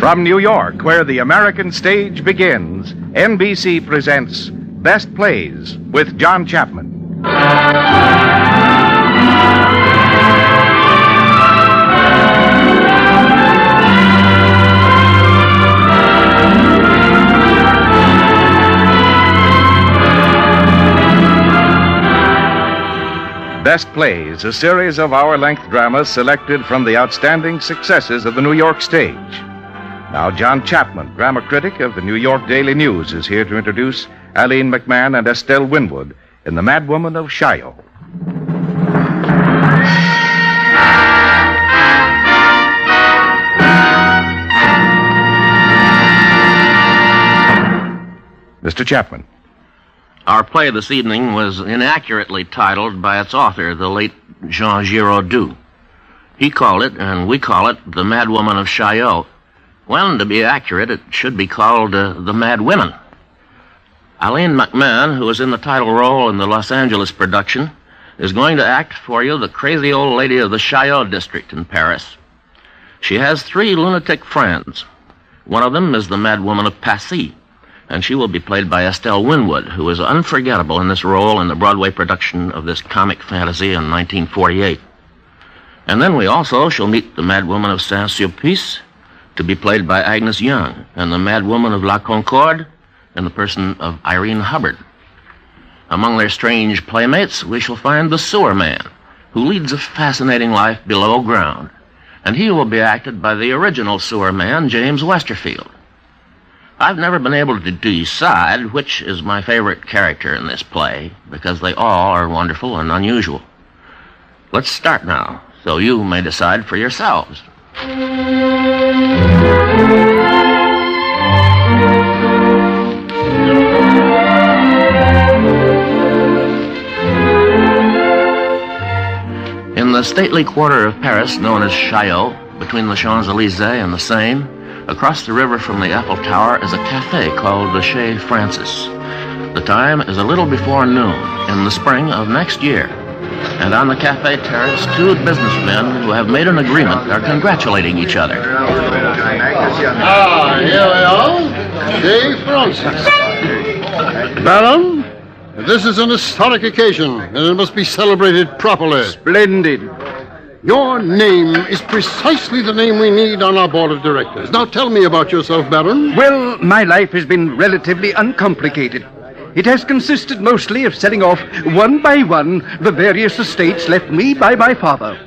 From New York, where the American stage begins, NBC presents Best Plays with John Chapman. Best Plays, a series of hour-length dramas selected from the outstanding successes of the New York stage. Now, John Chapman, drama critic of the New York Daily News, is here to introduce Aline McMahon and Estelle Winwood in The Madwoman of Chaillot. Mr. Chapman. Our play this evening was inaccurately titled by its author, the late Jean Giraudoux. He called it, and we call it, The Madwoman of Chaillot. When, to be accurate, it should be called The Mad Women. Aline McMahon, who is in the title role in the Los Angeles production, is going to act for you the crazy old lady of the Chaillot district in Paris. She has 3 lunatic friends. One of them is the Madwoman of Passy, and she will be played by Estelle Winwood, who is unforgettable in this role in the Broadway production of this comic fantasy in 1948. And then we also shall meet the Madwoman of Saint-Sulpice, to be played by Agnes Young, and the Madwoman of La Concorde in the person of Irene Hubbard. Among their strange playmates, we shall find the Sewer Man, who leads a fascinating life below ground, and he will be acted by the original Sewer Man, James Westerfield. I've never been able to decide which is my favorite character in this play, because they all are wonderful and unusual. Let's start now, so you may decide for yourselves. In the stately quarter of Paris known as Chaillot, between the Champs-Élysées and the Seine, across the river from the Eiffel Tower is a cafe called the Chez Francis. The time is a little before noon in the spring of next year. And on the cafe terrace, 2 businessmen who have made an agreement are congratulating each other. Ah, here we are. Chez Francis. Baron, this is an historic occasion, and it must be celebrated properly. Splendid. Your name is precisely the name we need on our board of directors. Now tell me about yourself, Baron. Well, my life has been relatively uncomplicated. It has consisted mostly of selling off, one by one, the various estates left me by my father.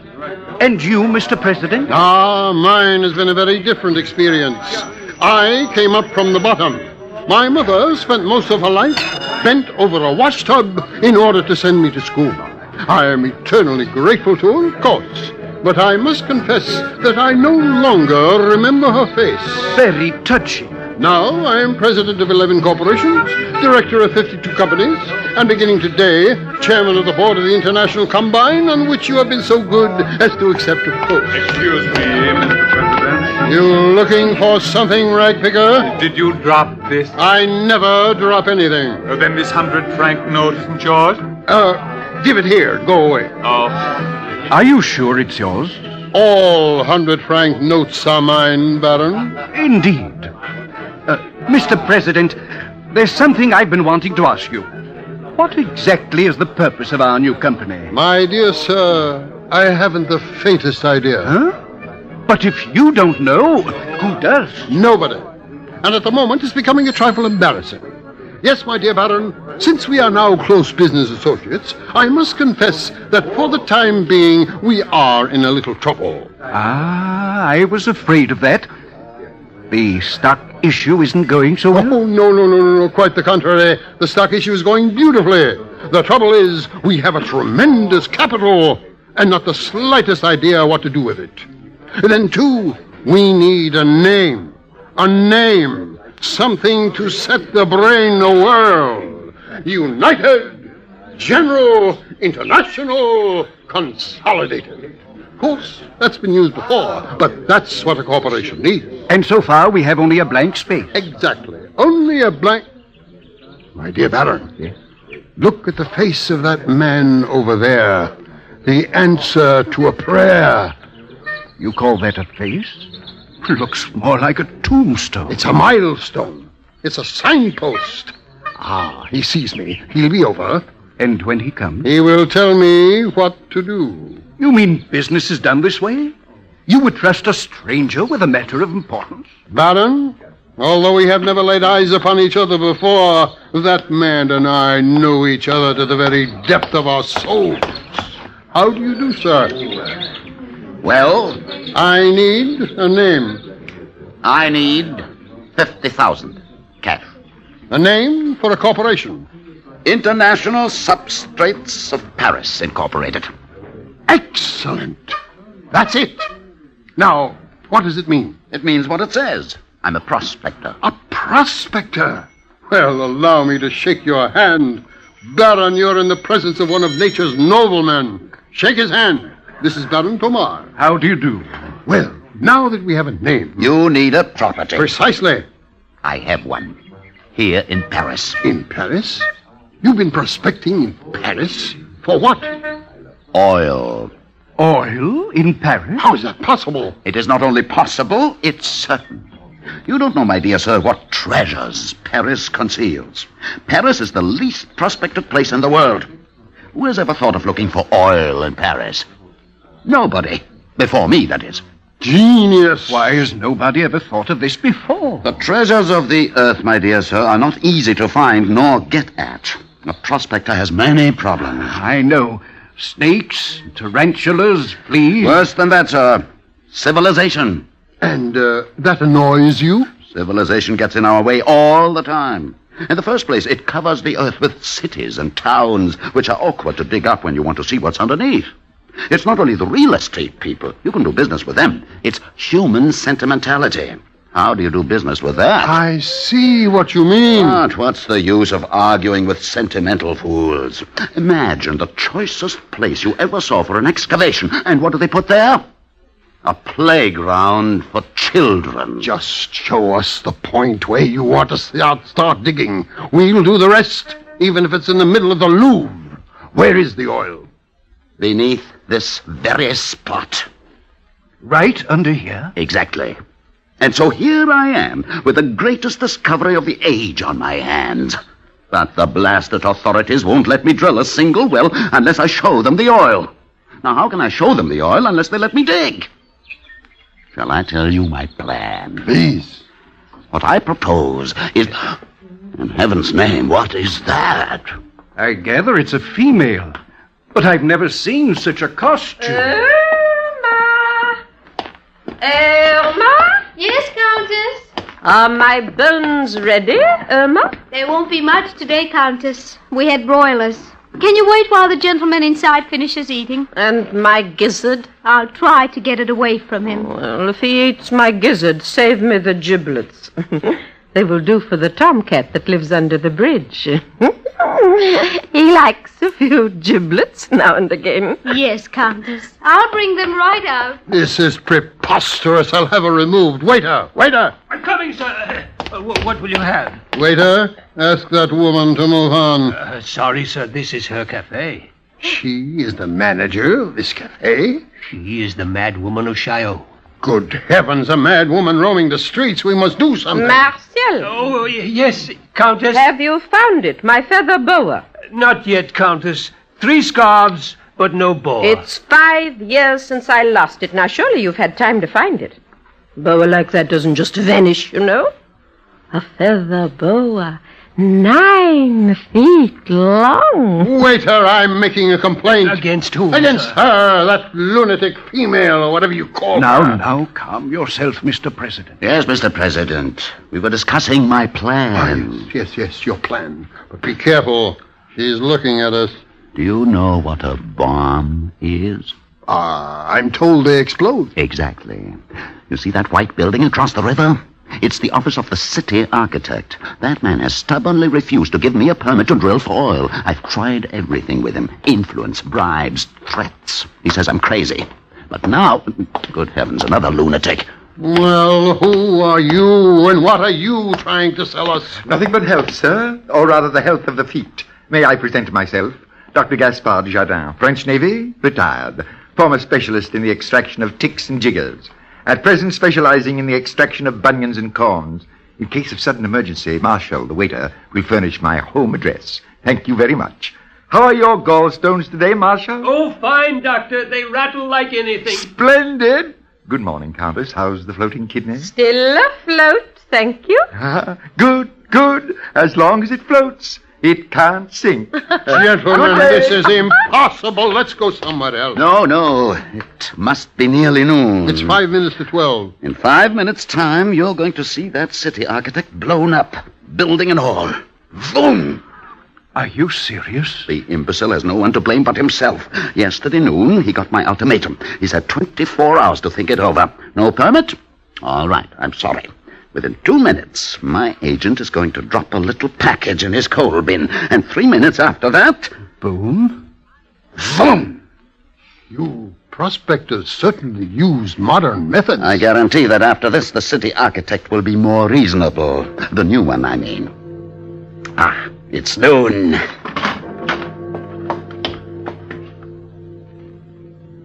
And you, Mr. President? Ah, mine has been a very different experience. I came up from the bottom. My mother spent most of her life bent over a washtub in order to send me to school. I am eternally grateful to her, of course, but I must confess that I no longer remember her face. Very touching. Now I am president of 11 corporations, director of 52 companies, and beginning today, chairman of the board of the International Combine, on which you have been so good as to accept a post. Excuse me, Mr. President. You looking for something, Ragpicker? Did you drop this? I never drop anything. Then this 100-franc note isn't yours? Give it here. Go away. Oh. Are you sure it's yours? All 100-franc notes are mine, Baron. Indeed. Mr. President, there's something I've been wanting to ask you. What exactly is the purpose of our new company? My dear sir, I haven't the faintest idea. Huh? But if you don't know, who does? Nobody. And at the moment, it's becoming a trifle embarrassing. Yes, my dear Baron, since we are now close business associates, I must confess that for the time being, we are in a little trouble. Ah, I was afraid of that. The stock issue isn't going so well? Oh, no. Quite the contrary. The stock issue is going beautifully. The trouble is, we have a tremendous capital and not the slightest idea what to do with it. Then, too, we need a name. A name. Something to set the brain awhirl. United, General, International, Consolidated. Of course, that's been used before, but that's what a corporation needs. And so far, we have only a blank space. Exactly. Only a blank... My dear Baron, yes? Look at the face of that man over there. The answer to a prayer. You call that a face? looks more like a tombstone. It's a milestone. It's a signpost. Ah, he sees me. He'll be over. And when he comes? He will tell me what to do. You mean business is done this way? You would trust a stranger with a matter of importance? Baron, although we have never laid eyes upon each other before, that man and I know each other to the very depth of our souls. How do you do, sir? Well, I need a name. I need 50,000 cash. A name for a corporation. International Substrates of Paris, Incorporated. Excellent. That's it. Now, what does it mean? It means what it says. I'm a prospector. A prospector? Well, allow me to shake your hand. Baron, you're in the presence of one of nature's noblemen. Shake his hand. This is Baron Tomar. How do you do? Well, now that we have a name... You need a property. Precisely. I have one. Here in Paris. In Paris? You've been prospecting in Paris? For what? Oil. Oil in Paris? How is that possible? It is not only possible, it's certain. You don't know, my dear sir, what treasures Paris conceals. Paris is the least prospected place in the world. Who has ever thought of looking for oil in Paris? Nobody. Before me, that is. Genius. Why has nobody ever thought of this before? The treasures of the earth, my dear sir, are not easy to find nor get at. A prospector has many problems. I know. Snakes, tarantulas, fleas. Worse than that, sir. Civilization. And that annoys you? Civilization gets in our way all the time. In the first place, it covers the earth with cities and towns, which are awkward to dig up when you want to see what's underneath. It's not only the real estate people. You can do business with them. It's human sentimentality. How do you do business with that? I see what you mean. But what's the use of arguing with sentimental fools? Imagine the choicest place you ever saw for an excavation. And what do they put there? A playground for children. Just show us the point where you want to start digging. We'll do the rest, even if it's in the middle of the Louvre. Where is the oil? Beneath this very spot. Right under here? Exactly. And so here I am, with the greatest discovery of the age on my hands. But the blasted authorities won't let me drill a single well unless I show them the oil. Now, how can I show them the oil unless they let me dig? Shall I tell you my plan? Please. What I propose is... In heaven's name, what is that? I gather it's a female. But I've never seen such a costume. Irma! Irma? Yes, Countess? Are my bones ready, Irma? There won't be much today, Countess. We had broilers. Can you wait while the gentleman inside finishes eating? And my gizzard? I'll try to get it away from him. Well, if he eats my gizzard, save me the giblets. They will do for the tomcat that lives under the bridge. He likes a few giblets now and again. Yes, Countess. I'll bring them right out. This is preposterous. I'll have her removed. Waiter! Waiter! I'm coming, sir. What will you have? Waiter, ask that woman to move on. Sorry, sir. This is her cafe. She is the manager of this cafe? She is the Madwoman of Chaillot. Good heavens, a mad woman roaming the streets. We must do something. Marcel, Oh, yes, Countess. have you found it, my feather boa? Not yet, Countess. 3 scarves, but no boa. It's 5 years since I lost it. Now, surely you've had time to find it. Boa like that doesn't just vanish, you know. A feather boa, 9 feet long. Waiter, I'm making a complaint. Against whom, Against sir? her, that lunatic female, or whatever you call her. Now, calm yourself, Mr. President. Yes, Mr. President. We were discussing my plan. Yes, your plan. But be careful. She's looking at us. Do you know what a bomb is? I'm told they explode. Exactly. You see that white building across the river? It's the office of the city architect. That man has stubbornly refused to give me a permit to drill for oil. I've tried everything with him. Influence, bribes, threats. He says I'm crazy. But now, good heavens, another lunatic. Well, who are you, and what are you trying to sell us? Nothing but health, sir, or rather the health of the feet. May I present myself? Dr. Gaspard Jardin, French Navy, retired. Former specialist in the extraction of ticks and jiggers. At present specializing in the extraction of bunions and corns. In case of sudden emergency, Marshall, the waiter, will furnish my home address. Thank you very much. How are your gallstones today, Marshall? Oh, fine, Doctor. They rattle like anything. Splendid. Good morning, Countess. How's the floating kidney? Still afloat, thank you. Good, good. As long as it floats, it can't sink. Gentlemen, this is impossible. Let's go somewhere else. No. It must be nearly noon. It's 5 minutes to 12. In 5 minutes' time, you're going to see that city architect blown up, building and all. Boom! Are you serious? The imbecile has no one to blame but himself. Yesterday noon, he got my ultimatum. He's had 24 hours to think it over. No permit? All right, I'm sorry. Within 2 minutes, my agent is going to drop a little package in his coal bin. And 3 minutes after that... Boom? Boom! You prospectors certainly use modern methods. I guarantee that after this, the city architect will be more reasonable. The new one, I mean. Ah, it's noon.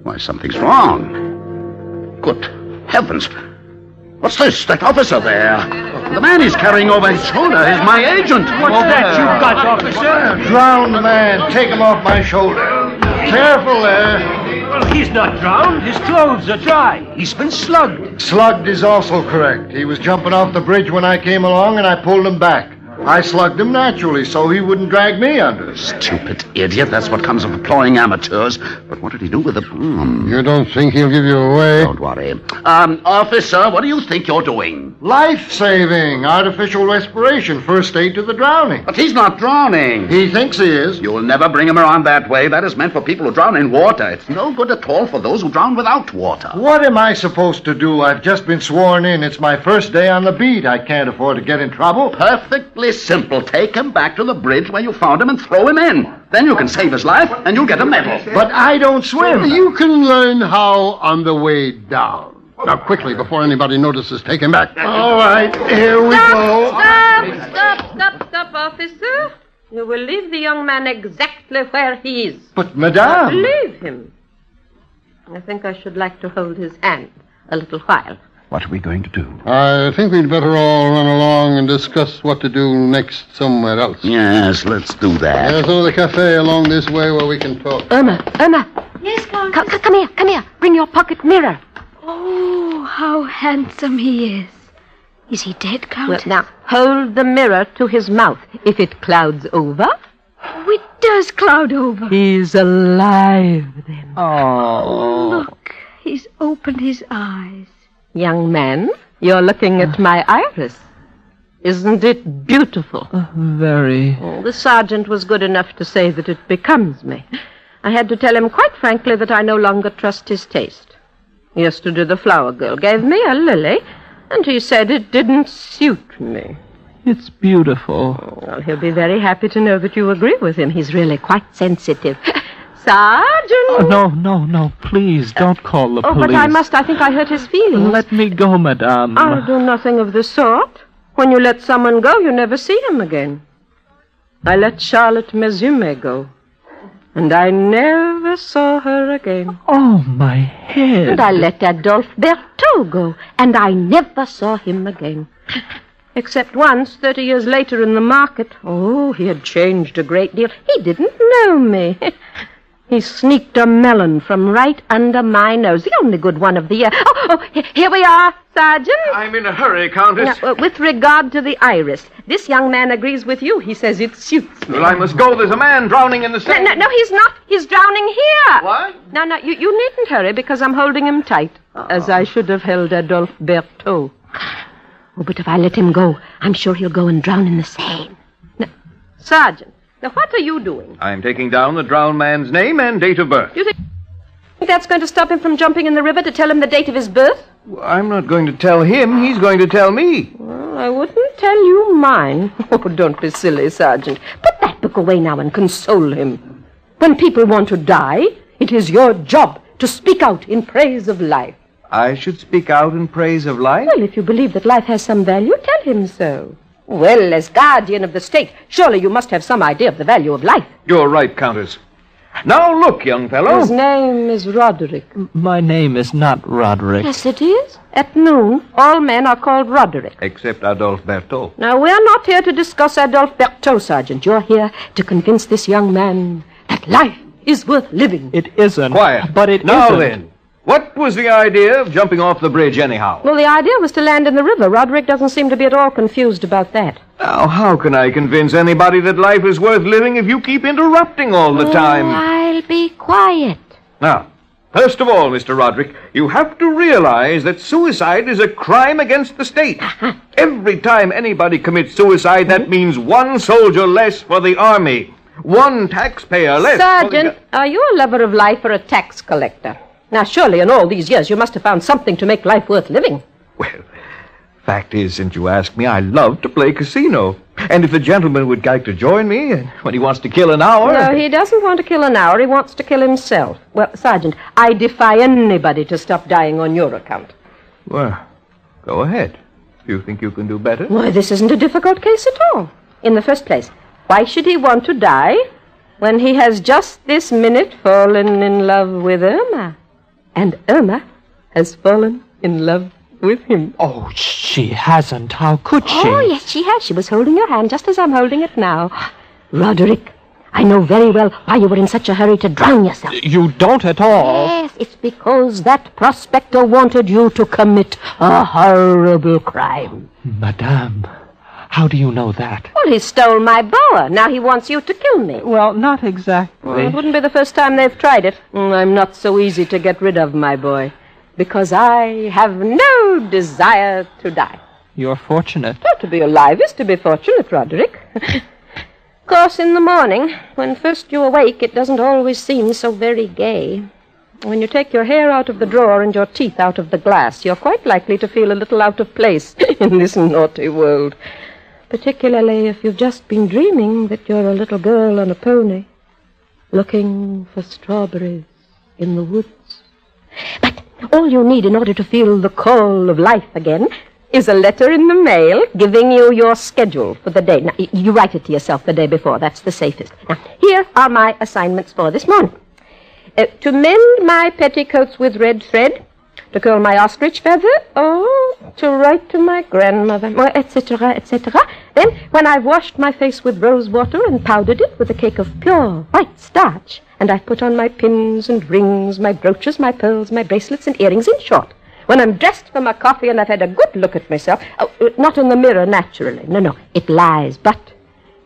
Why, something's wrong. Good heavens. What's this? That officer there? The man he's carrying over his shoulder is my agent. What's that you've got, officer? Drowned man. Take him off my shoulder. Careful there. Well, he's not drowned. His clothes are dry. He's been slugged. Slugged is also correct. He was jumping off the bridge when I came along, and I pulled him back. I slugged him naturally, so he wouldn't drag me under. Stupid idiot. That's what comes of employing amateurs. But what did he do with the bomb? You don't think he'll give you away? Don't worry. Officer, what do you think you're doing? Life-saving, artificial respiration, first aid to the drowning. But he's not drowning. He thinks he is. You'll never bring him around that way. That is meant for people who drown in water. It's no good at all for those who drown without water. What am I supposed to do? I've just been sworn in. It's my first day on the beat. I can't afford to get in trouble. Perfectly simple. Take him back to the bridge where you found him and throw him in. Then you can save his life and you'll get a medal. But I don't swim. You can learn how on the way down. Now, quickly, before anybody notices, take him back. All right, here we go. Stop, officer. You will leave the young man exactly where he is. But, madame... Leave him. I think I should like to hold his hand a little while. What are we going to do? I think we'd better all run along and discuss what to do next somewhere else. Yes, let's do that. There's another cafe along this way where we can talk. Irma. Yes, Countess? Come here. Bring your pocket mirror. Oh, how handsome he is. Is he dead, Countess? Well, now, hold the mirror to his mouth. If it clouds over... Oh, it does cloud over. He's alive, then. Oh, look. He's opened his eyes. Young man, you're looking at my iris. Isn't it beautiful? Very. Oh, the sergeant was good enough to say that it becomes me. I had to tell him quite frankly that I no longer trust his taste. Yesterday the flower girl gave me a lily, and he said it didn't suit me. It's beautiful. Oh, well, he'll be very happy to know that you agree with him. He's really quite sensitive. Sergeant! Oh, no, please, don't call the police. Oh, but I must. I think I hurt his feelings. Let me go, madame. I'll do nothing of the sort. When you let someone go, you never see him again. I let Charlotte Mesume go, and I never saw her again. Oh, my head. And I let Adolphe Berthaud go, and I never saw him again. Except once, 30 years later in the market. Oh, he had changed a great deal. He didn't know me. He sneaked a melon from right under my nose, the only good one of the year. Oh, here we are, Sergeant. I'm in a hurry, Countess. Now, with regard to the iris, this young man agrees with you. He says it suits me. Well, I must go. There's a man drowning in the sea. No, he's not. He's drowning here. What? No, you needn't hurry because I'm holding him tight, as I should have held Adolphe Berthaud. Oh, but if I let him go, I'm sure he'll go and drown in the Seine. Now, Sergeant, now what are you doing? I'm taking down the drowned man's name and date of birth. You think that's going to stop him from jumping in the river to tell him the date of his birth? Well, I'm not going to tell him. He's going to tell me. Well, I wouldn't tell you mine. Oh, don't be silly, Sergeant. Put that book away now and console him. When people want to die, it is your job to speak out in praise of life. I should speak out in praise of life? Well, if you believe that life has some value, tell him so. Well, as guardian of the state, surely you must have some idea of the value of life. You're right, Countess. Now look, young fellow. His name is Roderick. My name is not Roderick. Yes, it is. At noon, all men are called Roderick. Except Adolphe Berthaud. Now, we're not here to discuss Adolphe Berthaud, Sergeant. You're here to convince this young man that life is worth living. It isn't. Quiet. But it now isn't. Then, what was the idea of jumping off the bridge anyhow? Well, the idea was to land in the river. Roderick doesn't seem to be at all confused about that. Now, how can I convince anybody that life is worth living if you keep interrupting all the time? I'll be quiet. Now, first of all, Mr. Roderick, you have to realize that suicide is a crime against the state. Every time anybody commits suicide, that means one soldier less for the army. One taxpayer less. Sergeant, are you a lover of life or a tax collector? Now, surely in all these years you must have found something to make life worth living. Well, fact is, since you ask me, I love to play casino. And if the gentleman would like to join me when he wants to kill an hour... No, he doesn't want to kill an hour. He wants to kill himself. Well, Sergeant, I defy anybody to stop dying on your account. Well, go ahead. You think you can do better? Why, this isn't a difficult case at all. In the first place, why should he want to die when he has just this minute fallen in love with Irma? And Irma has fallen in love with him. Oh, she hasn't. How could she? Oh, yes, she has. She was holding your hand just as I'm holding it now. Roderick, I know very well why you were in such a hurry to drown yourself. You don't at all. Yes, it's because that prospector wanted you to commit a horrible crime. Madame, how do you know that? Well, he stole my boa. Now he wants you to kill me. Well, not exactly. Well, it wouldn't be the first time they've tried it. I'm not so easy to get rid of, my boy, because I have no desire to die. You're fortunate. Oh, to be alive is to be fortunate, Roderick. Of course, in the morning, when first you awake, it doesn't always seem so very gay. When you take your hair out of the drawer and your teeth out of the glass, you're quite likely to feel a little out of place in this naughty world. Particularly if you've just been dreaming that you're a little girl on a pony, looking for strawberries in the woods. But all you need in order to feel the call of life again is a letter in the mail giving you your schedule for the day. Now, you write it to yourself the day before. That's the safest. Now, here are my assignments for this morning. To mend my petticoats with red thread, to curl my ostrich feather, to write to my grandmother, etc., etc. Then, when I've washed my face with rose water and powdered it with a cake of pure white starch, and I've put on my pins and rings, my brooches, my pearls, my bracelets and earrings, in short, when I'm dressed for my coffee and I've had a good look at myself, not in the mirror, naturally, no, it lies, but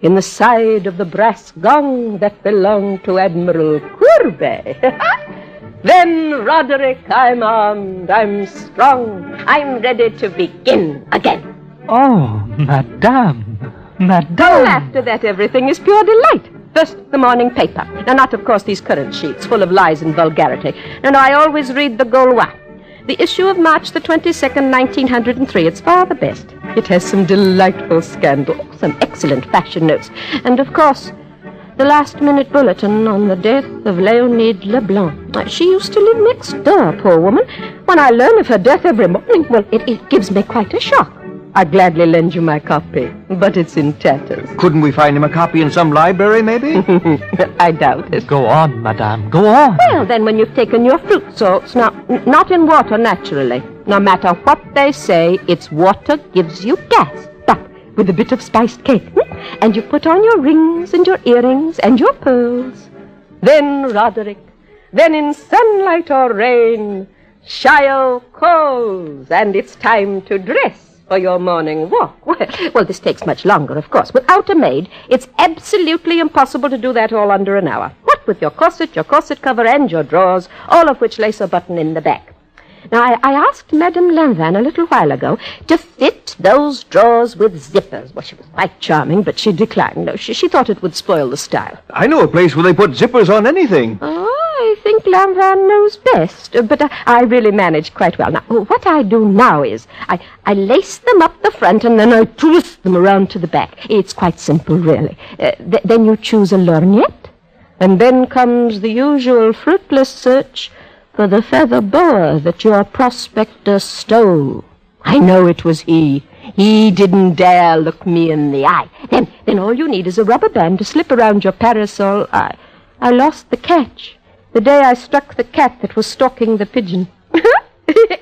in the side of the brass gong that belonged to Admiral Courbet. Then, Roderick, I'm armed, I'm strong, I'm ready to begin again. Oh, Madame. After that, everything is pure delight. First, the morning paper. Now, not, of course, these current sheets, full of lies and vulgarity. No, I always read the Gaulois. The issue of March the 22nd, 1903. It's far the best. It has some delightful scandal, some excellent fashion notes, and, of course, the last-minute bulletin on the death of Léonide Leblanc. She used to live next door, poor woman. When I learn of her death every morning, well, it gives me quite a shock. I'd gladly lend you my copy, but it's in tatters. Couldn't we find him a copy in some library, maybe? I doubt it. Go on, Madame, go on. Well, then, when you've taken your fruit salts, now, not in water, naturally. No matter what they say, it's water gives you gas. But with a bit of spiced cake, and you put on your rings and your earrings and your pearls. Then, Roderick, then in sunlight or rain, Chaillot calls, and it's time to dress for your morning walk. Well, this takes much longer, of course. Without a maid, it's absolutely impossible to do that all under an hour. What with your corset cover, and your drawers, all of which lace a button in the back. Now, I asked Madame Lanvin a little while ago to fit those drawers with zippers. Well, she was quite charming, but she declined. No, she thought it would spoil the style. I know a place where they put zippers on anything. Oh, I think Lanvin knows best, but I really managed quite well. Now, what I do now is I lace them up the front and then I twist them around to the back. It's quite simple, really. Then you choose a lorgnette, and then comes the usual fruitless search for the feather boa that your prospector stole. I know it was he. He didn't dare look me in the eye. Then all you need is a rubber band to slip around your parasol. I lost the catch the day I struck the cat that was stalking the pigeon.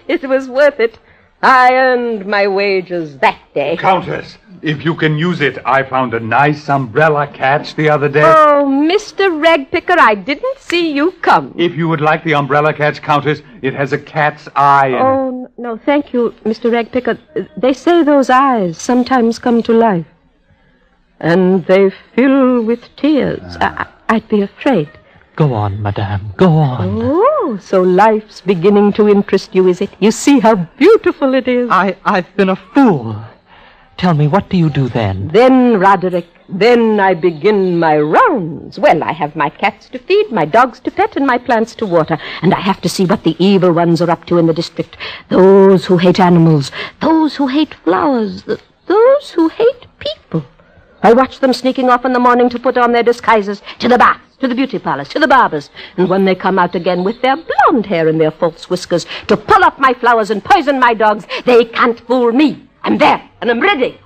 It was worth it. I earned my wages that day. Countess, if you can use it, I found a nice umbrella catch the other day. Oh, Mr. Ragpicker, I didn't see you come. If you would like the umbrella catch, Countess, it has a cat's eye in it. Oh, no, thank you, Mr. Ragpicker. They say those eyes sometimes come to life. And they fill with tears. I'd be afraid. Go on, madame, go on. Oh, so life's beginning to interest you, is it? You see how beautiful it is. I've been a fool. Tell me, what do you do then? Then, Roderick, then I begin my rounds. Well, I have my cats to feed, my dogs to pet, and my plants to water. And I have to see what the evil ones are up to in the district. Those who hate animals, those who hate flowers, those who hate people. I watch them sneaking off in the morning to put on their disguises, to the baths, to the beauty parlors, to the barbers. And when they come out again with their blonde hair and their false whiskers to pull up my flowers and poison my dogs, they can't fool me. I'm there, and I'm ready.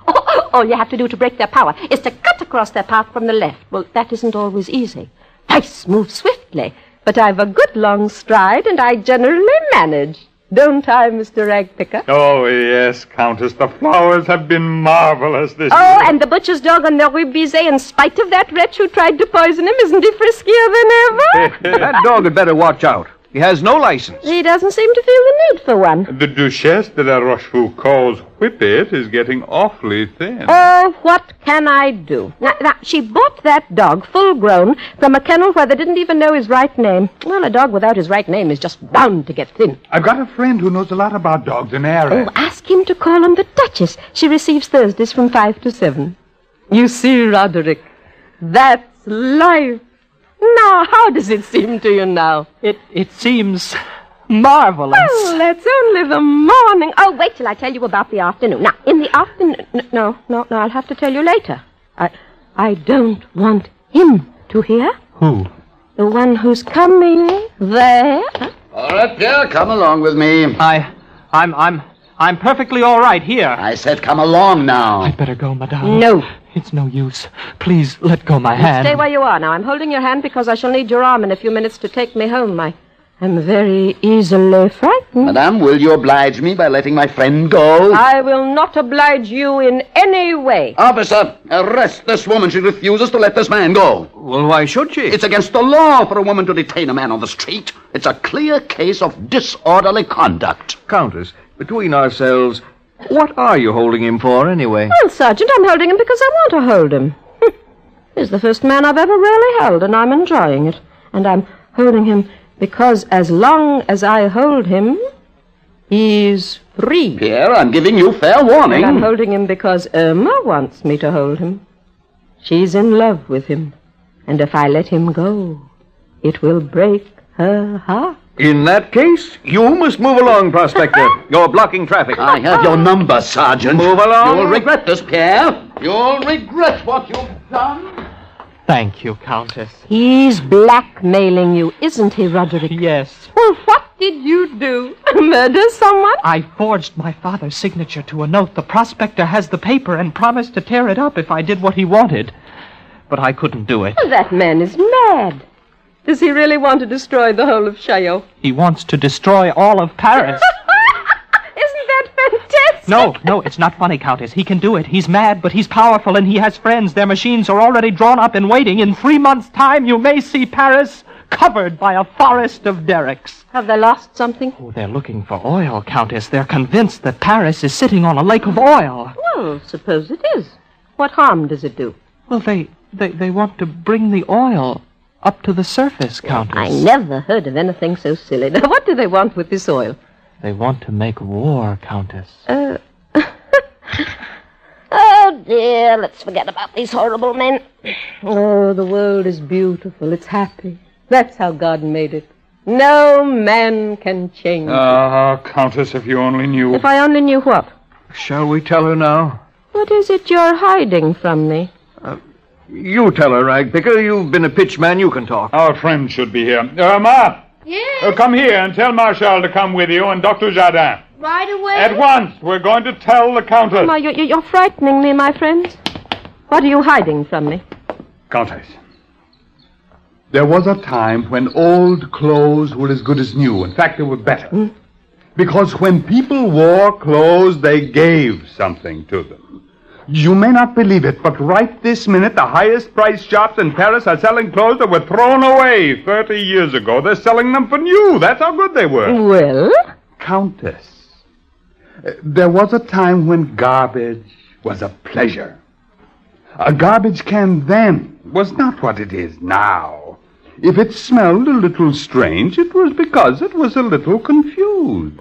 All you have to do to break their power is to cut across their path from the left. Well, that isn't always easy. Dice move swiftly, but I've a good long stride, and I generally manage. Don't I, Mr. Ragpicker? Oh, yes, Countess. The flowers have been marvelous this year. Oh, and the butcher's dog on the Rue Bizet, in spite of that wretch who tried to poison him, isn't he friskier than ever? That dog had better watch out. He has no license. He doesn't seem to feel the need for one. The Duchesse de la Rochefoucauld's whippet is getting awfully thin. Oh, what can I do? Now, she bought that dog, full grown, from a kennel where they didn't even know his right name. Well, a dog without his right name is just bound to get thin. I've got a friend who knows a lot about dogs in Arras. Oh, ask him to call on the Duchess. She receives Thursdays from 5 to 7. You see, Roderick, that's life. Now, how does it seem to you now? It seems marvelous. Oh, that's only the morning. Oh, wait till I tell you about the afternoon. Now, in the afternoon... No, I'll have to tell you later. I don't want him to hear. Who? The one who's coming there. All right, Pierre, come along with me. I'm perfectly all right here. I said come along now. I'd better go, madame. No. It's no use. Please, let go my hand. Stay where you are now. I'm holding your hand because I shall need your arm in a few minutes to take me home. I'm very easily frightened. Madame, will you oblige me by letting my friend go? I will not oblige you in any way. Officer, arrest this woman. She refuses to let this man go. Well, why should she? It's against the law for a woman to detain a man on the street. It's a clear case of disorderly conduct. Countess, between ourselves, what are you holding him for, anyway? Well, Sergeant, I'm holding him because I want to hold him. He's the first man I've ever really held, and I'm enjoying it. And I'm holding him because as long as I hold him, he's free. Pierre, I'm giving you fair warning. And I'm holding him because Irma wants me to hold him. She's in love with him. And if I let him go, it will break her heart. In that case, you must move along, Prospector. You're blocking traffic. I have your number, Sergeant. Move along. You'll regret this, Pierre. You'll regret what you've done. Thank you, Countess. He's blackmailing you, isn't he, Roderick? Yes. Well, what did you do? Murder someone? I forged my father's signature to a note. The Prospector has the paper and promised to tear it up if I did what he wanted. But I couldn't do it. That man is mad. Does he really want to destroy the whole of Chaillot? He wants to destroy all of Paris. Isn't that fantastic? No, it's not funny, Countess. He can do it. He's mad, but he's powerful, and he has friends. Their machines are already drawn up and waiting. In 3 months' time, you may see Paris covered by a forest of derricks. Have they lost something? Oh, they're looking for oil, Countess. They're convinced that Paris is sitting on a lake of oil. Well, suppose it is. What harm does it do? Well, they want to bring the oil up to the surface, Countess. I never heard of anything so silly. Now, what do they want with this oil? They want to make war, Countess. Oh, dear, let's forget about these horrible men. Oh, the world is beautiful. It's happy. That's how God made it. No man can change it. Ah, Countess, if you only knew. If I only knew what? Shall we tell her now? What is it you're hiding from me? You tell her, Ragpicker. You've been a pitchman. You can talk. Our friend should be here. Ma! Yes? Come here and tell Marshal to come with you and Dr. Jardin. Right away? At once. We're going to tell the Countess. Ma, you're frightening me, my friends. What are you hiding from me? Countess. There was a time when old clothes were as good as new. In fact, they were better. Because when people wore clothes, they gave something to them. You may not believe it, but right this minute, the highest priced shops in Paris are selling clothes that were thrown away 30 years ago. They're selling them for new. That's how good they were. Well? Countess, there was a time when garbage was a pleasure. A garbage can then was not what it is now. If it smelled a little strange, it was because it was a little confused.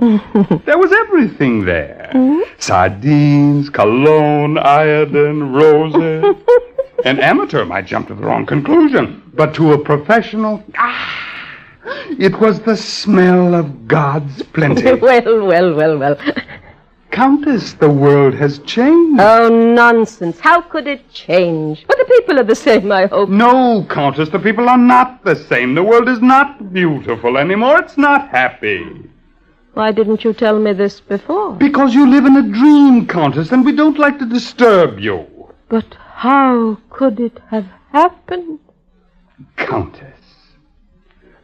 There was everything there. Sardines, cologne, iodine, roses. An amateur might jump to the wrong conclusion, but to a professional, it was the smell of God's plenty. Well. Countess, the world has changed. Oh, nonsense. How could it change? But the people are the same, I hope. No, Countess, the people are not the same. The world is not beautiful anymore. It's not happy. Why didn't you tell me this before? Because you live in a dream, Countess, and we don't like to disturb you. But how could it have happened? Countess,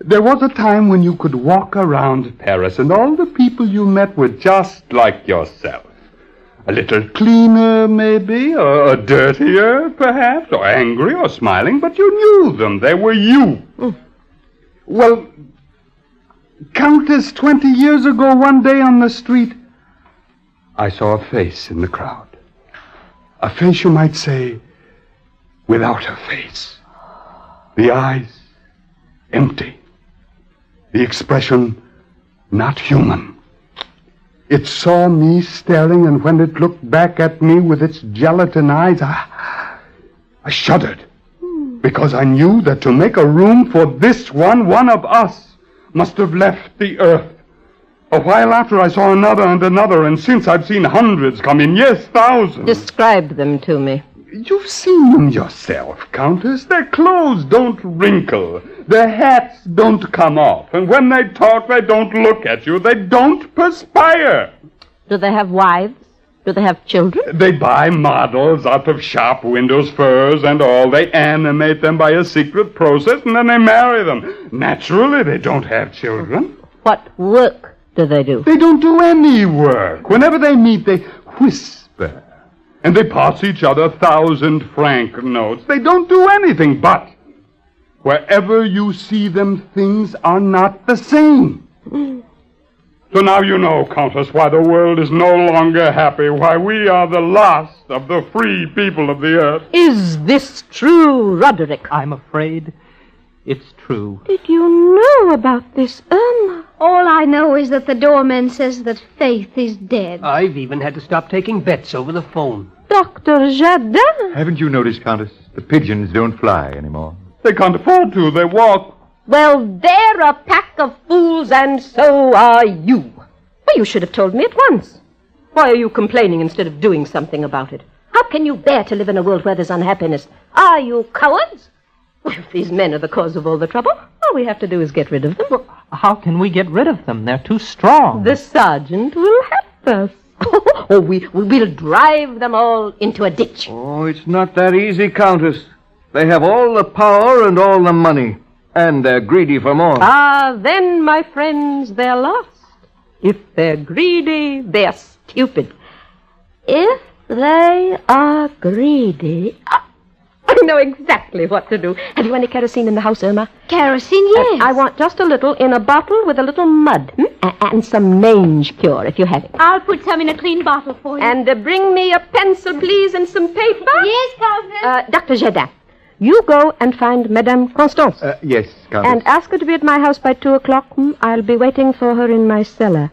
there was a time when you could walk around Paris and all the people you met were just like yourself. A little cleaner, maybe, or dirtier, perhaps, or angry or smiling, but you knew them. They were you. Well, Countess, 20 years ago, one day on the street, I saw a face in the crowd. A face, you might say, without a face. The eyes, empty. The expression, not human. It saw me staring, and when it looked back at me with its gelatin eyes, I shuddered. Because I knew that to make a room for this one of us, must have left the earth. A while after I saw another and another, and since I've seen hundreds come in, yes, thousands. Describe them to me. You've seen them yourself, Countess. Their clothes don't wrinkle. Their hats don't come off. And when they talk, they don't look at you. They don't perspire. Do they have wives? Do they have children? They buy models out of shop windows, furs and all. They animate them by a secret process, and then they marry them. Naturally, they don't have children. What work do they do? They don't do any work. Whenever they meet, they whisper. And they pass each other 1,000-franc notes. They don't do anything, but wherever you see them, things are not the same. So now you know, Countess, why the world is no longer happy, why we are the last of the free people of the earth. Is this true, Roderick? I'm afraid it's true. Did you know about this, Irma? All I know is that the doorman says that faith is dead. I've even had to stop taking bets over the phone. Dr. Jardin? Haven't you noticed, Countess? The pigeons don't fly anymore. They can't afford to. They walk. Well, they're a pack of fools, and so are you. Well, you should have told me at once. Why are you complaining instead of doing something about it? How can you bear to live in a world where there's unhappiness? Are you cowards? Well, if these men are the cause of all the trouble, all we have to do is get rid of them. Well, how can we get rid of them? They're too strong. The sergeant will help us. Oh, we'll drive them all into a ditch. Oh, it's not that easy, Countess. They have all the power and all the money, and they're greedy for more. Ah, then, my friends, they're lost. If they're greedy, they're stupid. If they are greedy... I know exactly what to do. Have you any kerosene in the house, Irma? Kerosene, yes. I want just a little in a bottle with a little mud. And some mange cure, if you have it. I'll put some in a clean bottle for you. And bring me a pencil, please, and some paper. Yes, Countess. Dr. Jardin, you go and find Madame Constance. Yes, Countess. And ask her to be at my house by 2 o'clock. I'll be waiting for her in my cellar.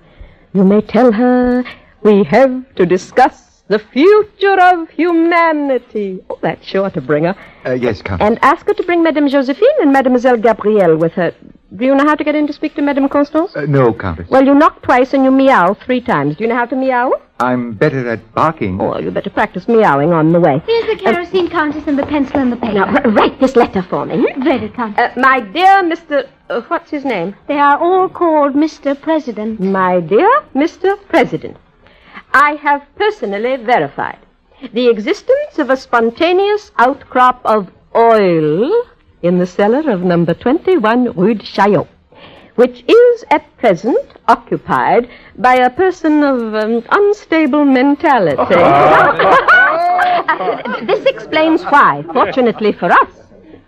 You may tell her we have to discuss the future of humanity. Oh, that's sure to bring her. Yes, Countess. And ask her to bring Madame Josephine and Mademoiselle Gabrielle with her. Do you know how to get in to speak to Madame Constance? No, Countess. Well, you knock twice and you meow 3 times. Do you know how to meow? I'm better at barking. Oh, you better practice meowing on the way. Here's the kerosene, Countess, and the pencil and the paper. Now, write this letter for me. Read it, Countess. My dear Mr... what's his name? They are all called Mr. President. My dear Mr. President, I have personally verified the existence of a spontaneous outcrop of oil in the cellar of number 21 Rue de Chaillot, which is at present occupied by a person of unstable mentality. This explains why, fortunately for us,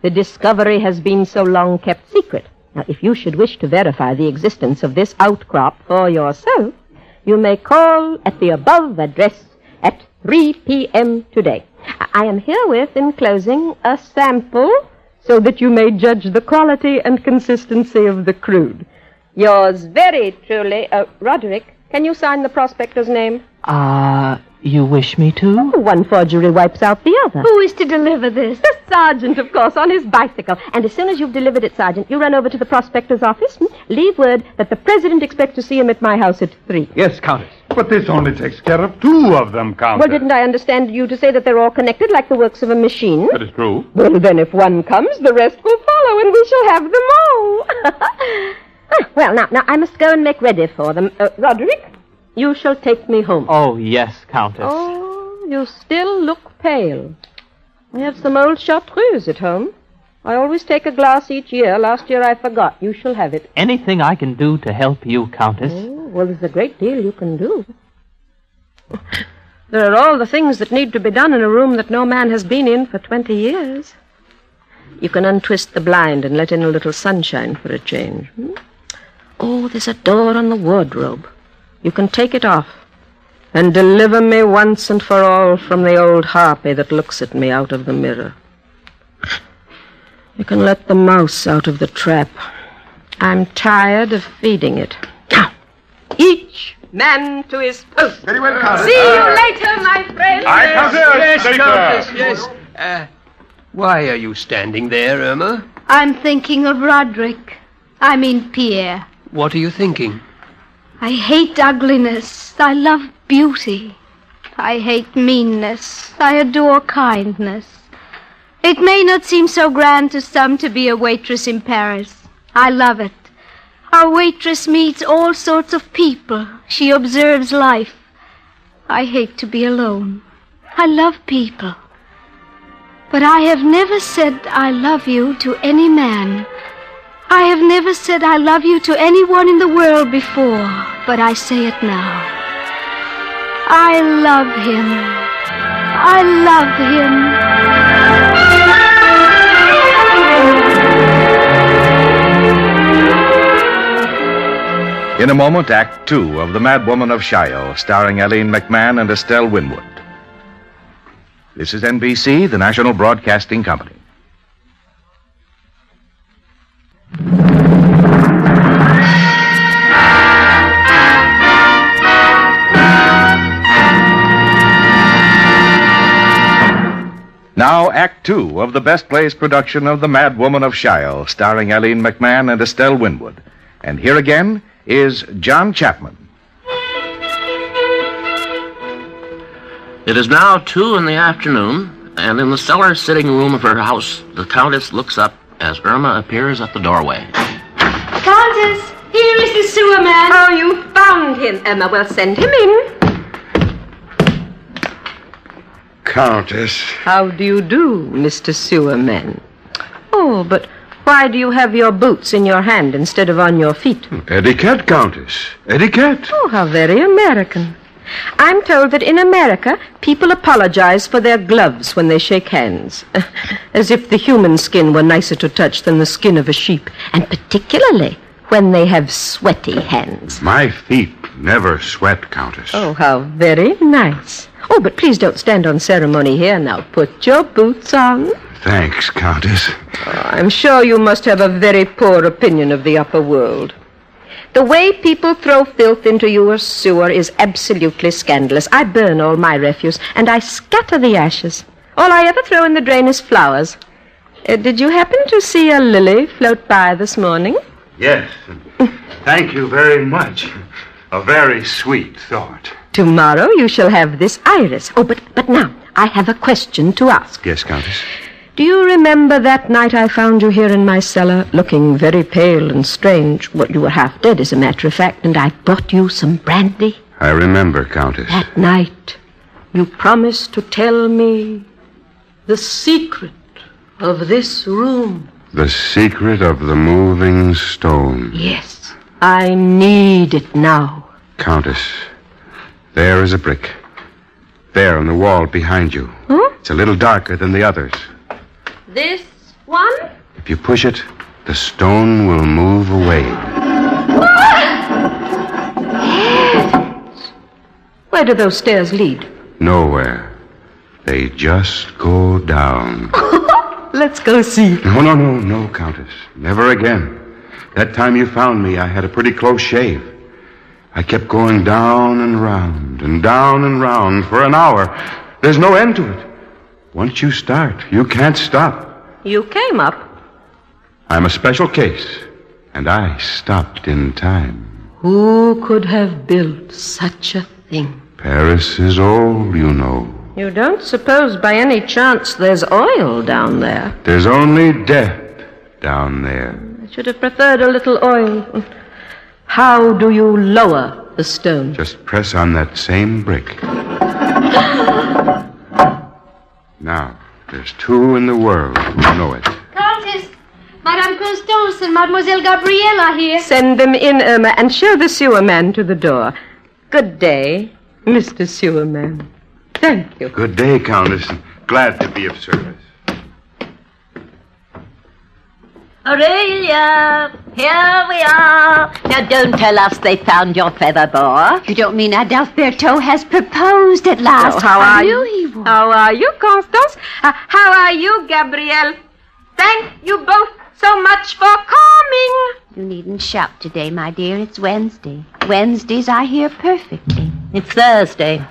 the discovery has been so long kept secret. Now, if you should wish to verify the existence of this outcrop for yourself, you may call at the above address at 3 p.m. today. I am herewith enclosing a sample so that you may judge the quality and consistency of the crude. Yours very truly, Roderick, can you sign the prospector's name? You wish me to? Oh, one forgery wipes out the other. Who is to deliver this? The sergeant, of course, on his bicycle. And as soon as you've delivered it, Sergeant, you run over to the prospector's office, leave word that the president expects to see him at my house at 3. Yes, Countess. But this only takes care of 2 of them, Countess. Well, didn't I understand you to say that they're all connected like the works of a machine? That is true. Well, then if one comes, the rest will follow, and we shall have them all. Well, now, I must go and make ready for them. Roderick, you shall take me home. Oh, yes, Countess. Oh, you still look pale. I have some old chartreuse at home. I always take a glass each year. Last year I forgot. You shall have it. Anything I can do to help you, Countess? Oh, well, there's a great deal you can do. There are all the things that need to be done in a room that no man has been in for 20 years. You can untwist the blind and let in a little sunshine for a change. Oh, there's a door on the wardrobe. You can take it off and deliver me once and for all from the old harpy that looks at me out of the mirror. You can let the mouse out of the trap. I'm tired of feeding it. Now, each man to his post. Very well, Countess. See you later, my friend. Yes. Why are you standing there, Irma? I'm thinking of Roderick. I mean Pierre. What are you thinking? I hate ugliness. I love beauty. I hate meanness. I adore kindness. It may not seem so grand to some to be a waitress in Paris. I love it. Our waitress meets all sorts of people. She observes life. I hate to be alone. I love people. But I have never said I love you to any man. I have never said I love you to anyone in the world before, but I say it now. I love him. I love him. In a moment, Act 2 of The Madwoman of Chaillot, starring Eileen McMahon and Estelle Winwood. This is NBC, the National Broadcasting Company. Now, Act 2 of the Best Plays production of The Madwoman of Chaillot, starring Eileen McMahon and Estelle Winwood. And here again is John Chapman. It is now 2 in the afternoon, and in the cellar sitting room of her house, the Countess looks up as Irma appears at the doorway. Countess, here is the sewer man. Oh, you found him, Emma. Well, send him in. Countess. How do you do, Mr. Sewerman? Oh, but why do you have your boots in your hand instead of on your feet? Etiquette, Countess. Etiquette. Oh, how very American. I'm told that in America, people apologize for their gloves when they shake hands. As if the human skin were nicer to touch than the skin of a sheep. And particularly when they have sweaty hands. My feet never sweat, Countess. Oh, how very nice. Oh, but please don't stand on ceremony here now. Put your boots on. Thanks, Countess. Oh, I'm sure you must have a very poor opinion of the upper world. The way people throw filth into your sewer is absolutely scandalous. I burn all my refuse, and I scatter the ashes. All I ever throw in the drain is flowers. Did you happen to see a lily float by this morning? Yes. Thank you very much. A very sweet thought. Tomorrow you shall have this iris. Oh, but now, I have a question to ask. Yes, Countess. Do you remember that night I found you here in my cellar, looking very pale and strange? Well, you were half dead, as a matter of fact, and I brought you some brandy. I remember, Countess. That night, you promised to tell me the secret of this room. The secret of the moving stone. Yes, I need it now. Countess, there is a brick. There on the wall behind you. Huh? It's a little darker than the others. This one? If you push it, the stone will move away. Heavens! Where do those stairs lead? Nowhere. They just go down. Let's go see. No, Countess. Never again. That time you found me, I had a pretty close shave. I kept going down and round and down and round for an hour. There's no end to it. Once you start, you can't stop. You came up. I'm a special case, and I stopped in time. Who could have built such a thing? Paris is old, you know. You don't suppose by any chance there's oil down there? There's only death down there. I should have preferred a little oil. How do you lower the stone? Just press on that same brick. Now, there's two in the world who know it. Countess, Madame Constance and Mademoiselle Gabrielle are here. Send them in, Irma, and show the sewer man to the door. Good day, Mr. Sewer Man. Thank you. Good day, Countess. Glad to be of service. Aurelia, here we are. Now, don't tell us they found your feather boa. You don't mean Adalberto has proposed at last? Oh, how are you? He would. How are you, Constance? How are you, Gabrielle? Thank you both so much for coming. You needn't shout today, my dear. It's Wednesday. Wednesdays are here perfectly. It's Thursday.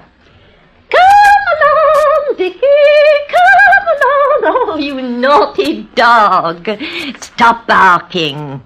Come along, Dickie, come along. Oh, you naughty dog. Stop barking.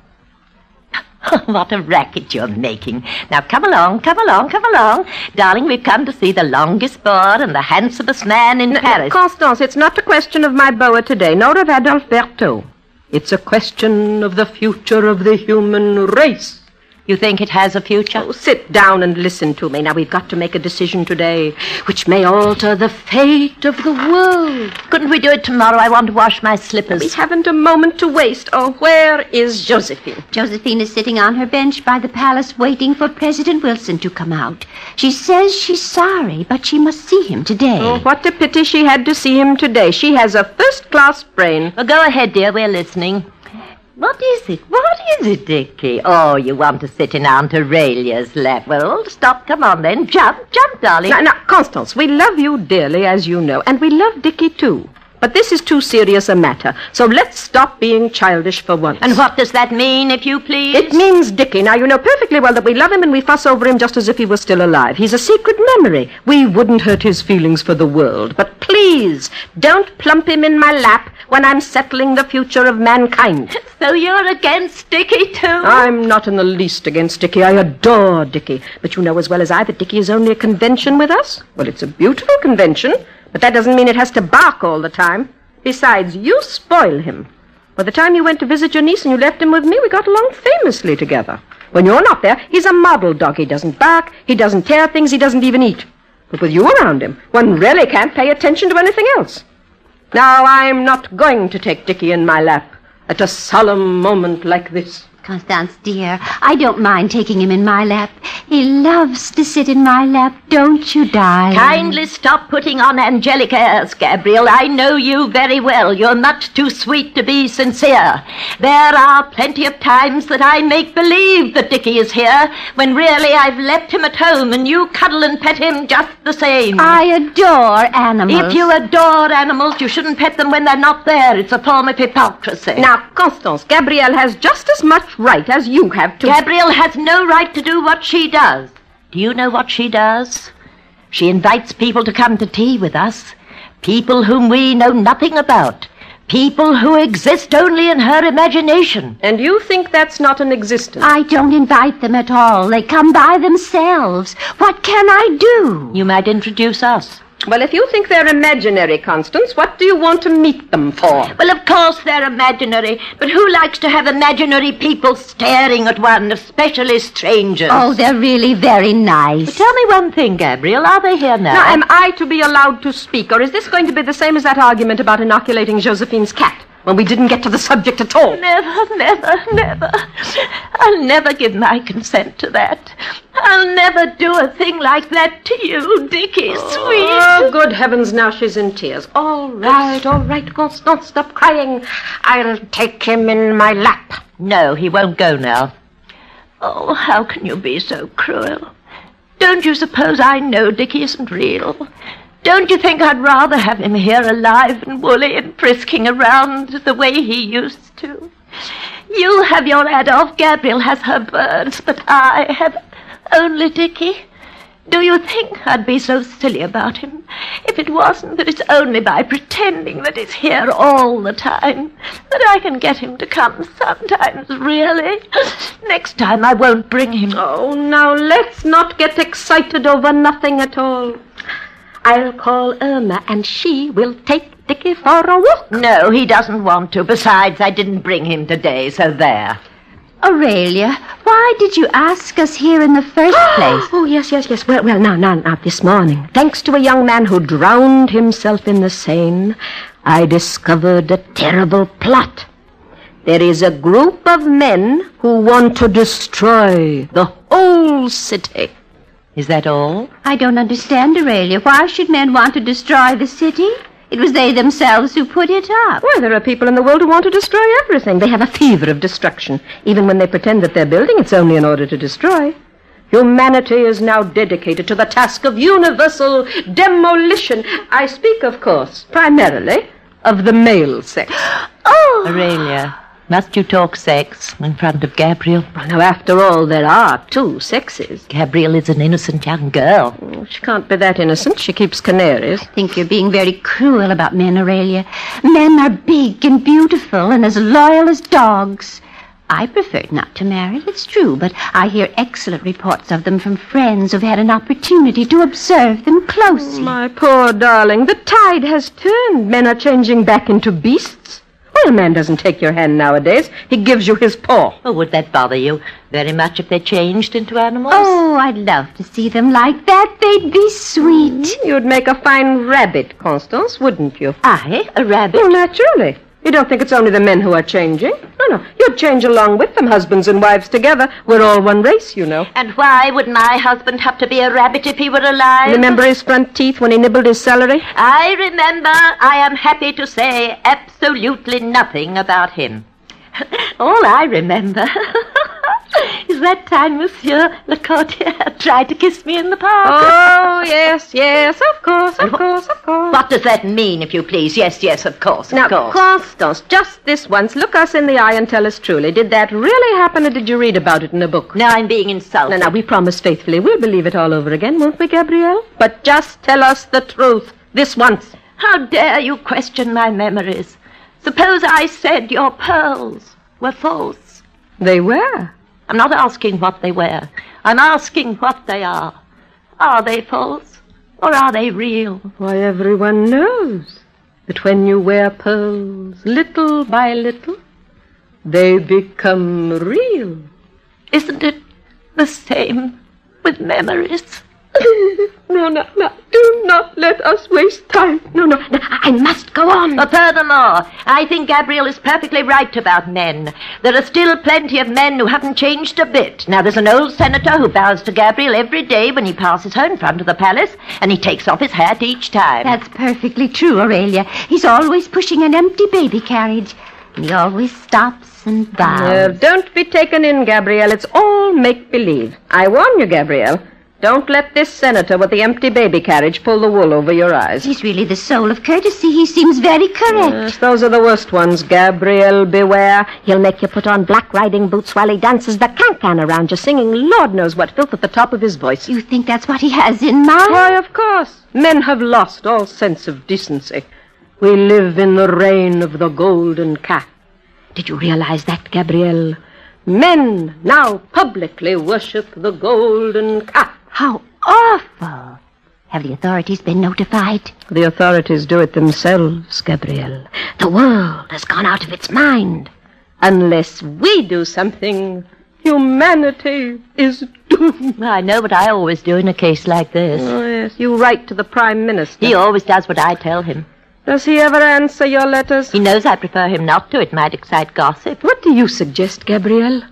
What a racket you're making. Now, come along, come along, come along. Darling, we've come to see the longest board and the handsomest man in Paris. Constance, it's not a question of my boa today, nor of Adalberto. It's a question of the future of the human race. You think it has a future? Oh, sit down and listen to me. Now, we've got to make a decision today which may alter the fate of the world. Couldn't we do it tomorrow? I want to wash my slippers. We haven't a moment to waste. Oh, where is Josephine? Josephine is sitting on her bench by the palace waiting for President Wilson to come out. She says she's sorry, but she must see him today. Oh, what a pity she had to see him today. She has a first-class brain. Well, go ahead, dear. We're listening. What is it? What is it, Dickie? Oh, you want to sit in Aunt Aurelia's lap. Well, stop. Come on, then. Jump, darling. Now, Constance, we love you dearly, as you know, and we love Dickie, too. But this is too serious a matter, so let's stop being childish for once. And what does that mean, if you please? It means, Dickie, now you know perfectly well that we love him and we fuss over him just as if he was still alive. He's a secret memory. We wouldn't hurt his feelings for the world. But please, don't plump him in my lap when I'm settling the future of mankind. So you're against Dickie, too? I'm not in the least against Dickie. I adore Dickie. But you know as well as I that Dickie is only a convention with us. Well, it's a beautiful convention, but that doesn't mean it has to bark all the time. Besides, you spoil him. By the time you went to visit your niece and you left him with me, we got along famously together. When you're not there, he's a model dog. He doesn't bark, he doesn't tear things, he doesn't even eat. But with you around him, one really can't pay attention to anything else. Now, I'm not going to take Dickie in my lap at a solemn moment like this. Constance, dear, I don't mind taking him in my lap. He loves to sit in my lap, don't you, darling? Kindly stop putting on angelic airs, Gabrielle. I know you very well. You're much too sweet to be sincere. There are plenty of times that I make believe that Dickie is here, when really I've left him at home and you cuddle and pet him just the same. I adore animals. If you adore animals, you shouldn't pet them when they're not there. It's a form of hypocrisy. Now, Constance, Gabrielle has just as much right as you have to... Gabrielle has no right to do what she does. Do you know what she does? She invites people to come to tea with us. People whom we know nothing about. People who exist only in her imagination. And you think that's not an existence? I don't invite them at all. They come by themselves. What can I do? You might introduce us. Well, if you think they're imaginary, Constance, what do you want to meet them for? Well, of course they're imaginary, but who likes to have imaginary people staring at one, especially strangers? Oh, they're really very nice. But tell me one thing, Gabrielle, are they here now? Now, am I to be allowed to speak, or is this going to be the same as that argument about inoculating Josephine's cat? when we didn't get to the subject at all. Never, never, never. I'll never give my consent to that. I'll never do a thing like that to you, Dickie, sweet. Oh, good heavens, now she's in tears. All right, Constance, stop crying. I'll take him in my lap. No, he won't go now. Oh, how can you be so cruel? Don't you suppose I know Dickie isn't real? Don't you think I'd rather have him here alive and woolly and frisking around the way he used to? You have your Adolf, Gabriel has her birds, but I have only Dickie. Do you think I'd be so silly about him if it wasn't that it's only by pretending that he's here all the time that I can get him to come sometimes, really? Next time I won't bring him. Oh, now let's not get excited over nothing at all. I'll call Irma and she will take Dickie for a walk. No, he doesn't want to. Besides, I didn't bring him today, so there. Aurelia, why did you ask us here in the first place? Oh, yes. Well, now, this morning, thanks to a young man who drowned himself in the Seine, I discovered a terrible plot. There is a group of men who want to destroy the whole city. Is that all? I don't understand, Aurelia. Why should men want to destroy the city? It was they themselves who put it up. Well, there are people in the world who want to destroy everything. They have a fever of destruction. Even when they pretend that they're building, it's only in order to destroy. Humanity is now dedicated to the task of universal demolition. I speak, of course, primarily of the male sex. Oh! Aurelia, must you talk sex in front of Gabriel? Well, now, after all, there are two sexes. Gabriel is an innocent young girl. Oh, she can't be that innocent. She keeps canaries. I think you're being very cruel about men, Aurelia. Men are big and beautiful and as loyal as dogs. I preferred not to marry, it's true, but I hear excellent reports of them from friends who've had an opportunity to observe them closely. My poor darling, the tide has turned. Men are changing back into beasts. Well, a man doesn't take your hand nowadays. He gives you his paw. Oh, would that bother you very much if they changed into animals? Oh, I'd love to see them like that. They'd be sweet. You'd make a fine rabbit, Constance, wouldn't you? I? A rabbit? Oh, naturally. You don't think it's only the men who are changing? No. You'd change along with them, husbands and wives together. We're all one race, you know. And why would my husband have to be a rabbit if he were alive? Remember his front teeth when he nibbled his celery? I remember. I am happy to say absolutely nothing about him. All I remember is that time Monsieur Le Courtier tried to kiss me in the park. Oh, yes, of course. What does that mean, if you please? Yes, of course. Now, Constance, just this once, look us in the eye and tell us truly. Did that really happen, or did you read about it in a book? Now I'm being insulted. Now, we promise faithfully. We'll believe it all over again, won't we, Gabrielle? But just tell us the truth, this once. How dare you question my memories? Suppose I said your pearls were false. They were. I'm not asking what they were. I'm asking what they are. Are they false, or are they real? Why, everyone knows that when you wear pearls little by little, they become real. Isn't it the same with memories? No, do not let us waste time. No, I must go on. But furthermore, I think Gabriel is perfectly right about men. There are still plenty of men who haven't changed a bit. Now, there's an old senator who bows to Gabriel every day when he passes her in front of the palace, and he takes off his hat each time. That's perfectly true, Aurelia. He's always pushing an empty baby carriage, and he always stops and bows. Don't be taken in, Gabrielle. It's all make-believe. I warn you, Gabrielle. Don't let this senator with the empty baby carriage pull the wool over your eyes. He's really the soul of courtesy. He seems very correct. Yes, those are the worst ones. Gabrielle, beware. He'll make you put on black riding boots while he dances the can-can around you, singing Lord knows what filth at the top of his voice. You think that's what he has in mind? Why, of course. Men have lost all sense of decency. We live in the reign of the golden cat. Did you realize that, Gabrielle? Men now publicly worship the golden cat. How awful! Have the authorities been notified? The authorities do it themselves, Gabrielle. The world has gone out of its mind. Unless we do something, humanity is doomed. I know what I always do in a case like this. Oh, yes, you write to the Prime Minister. He always does what I tell him. Does he ever answer your letters? He knows I prefer him not to. It might excite gossip. What do you suggest, Gabrielle?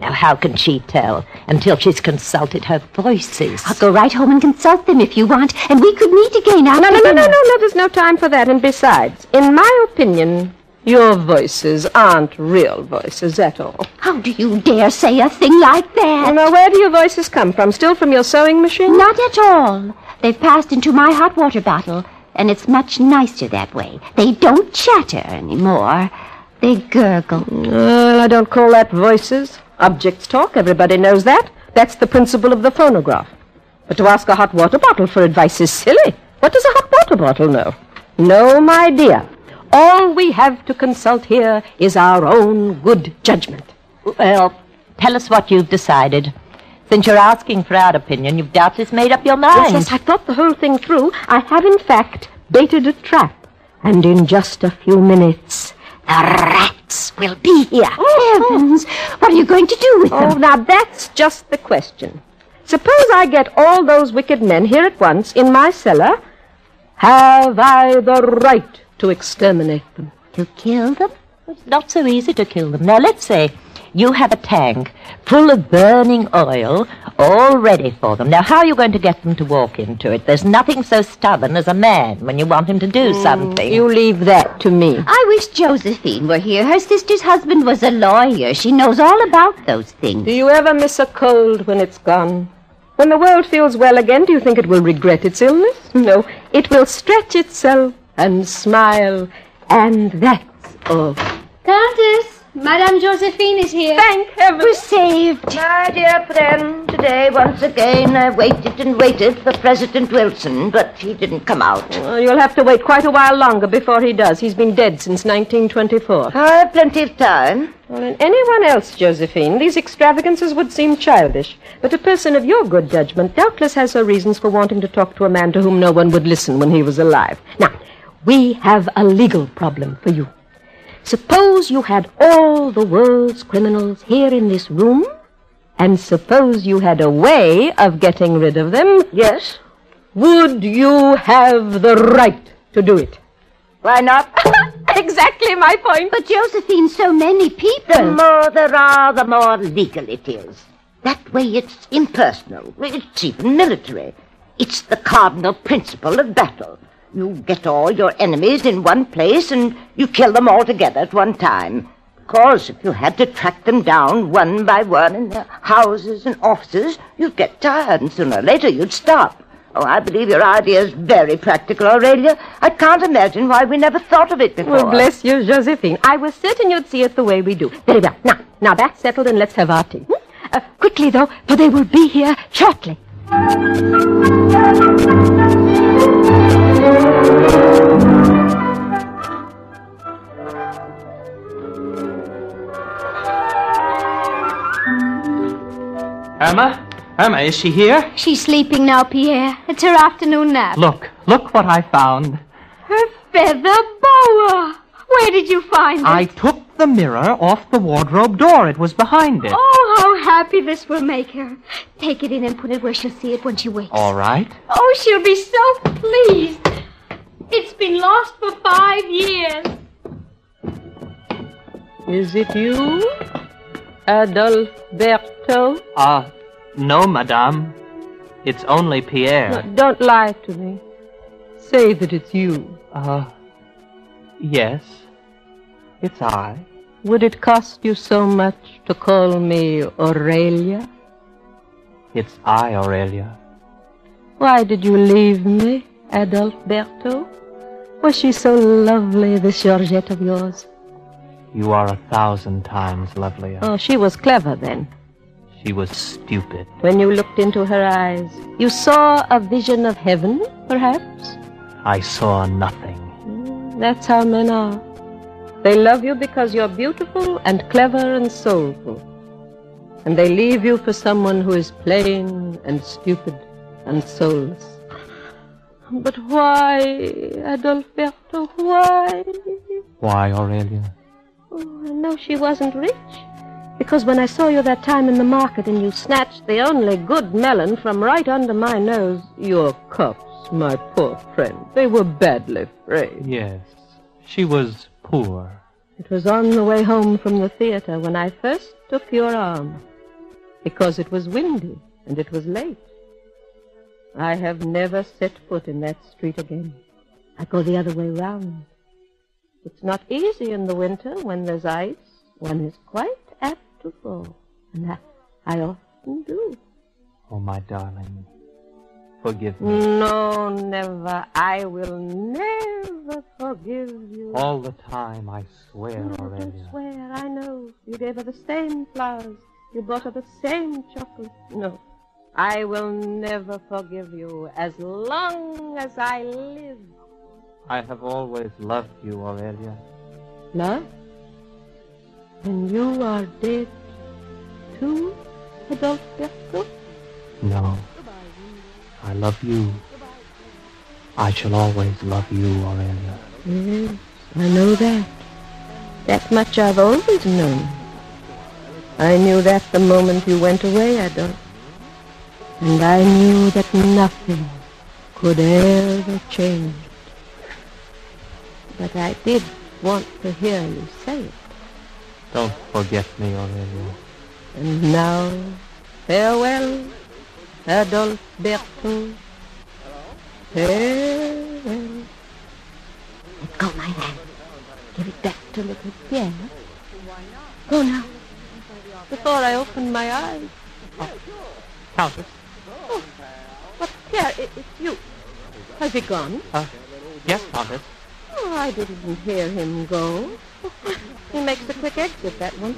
Now, how can she tell until she's consulted her voices? I'll go right home and consult them if you want, and we could meet again after No, there's no time for that. And besides, in my opinion, your voices aren't real voices at all. How do you dare say a thing like that? Now, where do your voices come from? Still from your sewing machine? Not at all. They've passed into my hot water bottle, and it's much nicer that way. They don't chatter anymore. They gurgle. Well, I don't call that voices. Objects talk, everybody knows that. That's the principle of the phonograph. But to ask a hot water bottle for advice is silly. What does a hot water bottle know? No, my dear. All we have to consult here is our own good judgment. Well, tell us what you've decided. Since you're asking for our opinion, you've doubtless made up your mind. Yes, I thought the whole thing through. I have, in fact, baited a trap. And in just a few minutes, the rats will be here. Oh, heavens! What are you going to do with them? Oh, now that's just the question. Suppose I get all those wicked men here at once in my cellar. Have I the right to exterminate them? To kill them? It's not so easy to kill them. Now, let's say you have a tank full of burning oil all ready for them. Now, how are you going to get them to walk into it? There's nothing so stubborn as a man when you want him to do something. You leave that to me. I wish Josephine were here. Her sister's husband was a lawyer. She knows all about those things. Do you ever miss a cold when it's gone? When the world feels well again, do you think it will regret its illness? No, it will stretch itself and smile, and that's all. Countess! Madame Josephine is here. Thank heaven. We're saved. My dear friend, today, once again, I waited and waited for President Wilson, but he didn't come out. Well, you'll have to wait quite a while longer before he does. He's been dead since 1924. I have plenty of time. Well, in anyone else, Josephine, these extravagances would seem childish. But a person of your good judgment doubtless has her reasons for wanting to talk to a man to whom no one would listen when he was alive. Now, we have a legal problem for you. Suppose you had all the world's criminals here in this room, and suppose you had a way of getting rid of them. Yes? Would you have the right to do it? Why not? Exactly my point. But Josephine, so many people. The more there are, the more legal it is. That way it's impersonal. It's even military. It's the cardinal principle of battle. You get all your enemies in one place and you kill them all together at one time. Of course, if you had to track them down one by one in their houses and offices, you'd get tired and sooner or later you'd stop. Oh, I believe your idea is very practical, Aurelia. I can't imagine why we never thought of it before. Well, bless you, Josephine. I was certain you'd see it the way we do. Very well. Now that's settled, and let's have our tea. Quickly, though, for they will be here shortly. Emma, is she here? She's sleeping now, Pierre. It's her afternoon nap. Look what I found. Her feather boa. Where did you find it? I took the mirror off the wardrobe door. It was behind it. Oh, how happy this will make her. Take it in and put it where she'll see it when she wakes. All right. Oh, she'll be so pleased. It's been lost for 5 years. Is it you, Adalberto? No, madame. It's only Pierre. No, don't lie to me. Say that it's you. Yes. It's I. Would it cost you so much to call me Aurelia? It's I, Aurelia. Why did you leave me, Adalberto? Was she so lovely, this Georgette of yours? You are 1,000 times lovelier. Oh, she was clever then. She was stupid. When you looked into her eyes, you saw a vision of heaven, perhaps? I saw nothing. That's how men are. They love you because you're beautiful and clever and soulful. And they leave you for someone who is plain and stupid and soulless. But why, Adalberto, why? Why, Aurelia? Oh, I know she wasn't rich. Because when I saw you that time in the market and you snatched the only good melon from right under my nose, your corpse my poor friend. They were badly frayed. Yes, she was poor. It was on the way home from the theater when I first took your arm, because it was windy and it was late. I have never set foot in that street again. I go the other way round. It's not easy in the winter when there's ice. One is quite apt to fall, and I often do. Oh, my darling, forgive me. No, never. I will never forgive you. All the time, I swear, No, Aurelia. don't swear. I know. You gave her the same flowers. You bought her the same chocolate. No, I will never forgive you as long as I live. I have always loved you, Aurelia. Love? And you are dead, too, Adolfo? No, I love you. I shall always love you, Aurelia. Yes, I know that. That much I've always known. I knew that the moment you went away, Adolphe. And I knew that nothing could ever change. But I did want to hear you say it. Don't forget me, Aurelia. And now, farewell, Adolphe Berthaud. Farewell. Let go my hand. Give it back to little Pierre. Go now. Before I open my eyes. Countess. Oh, but Pierre, it's you. Has he gone? Yes, Countess. Oh, I didn't hear him go. He makes a quick exit, that one.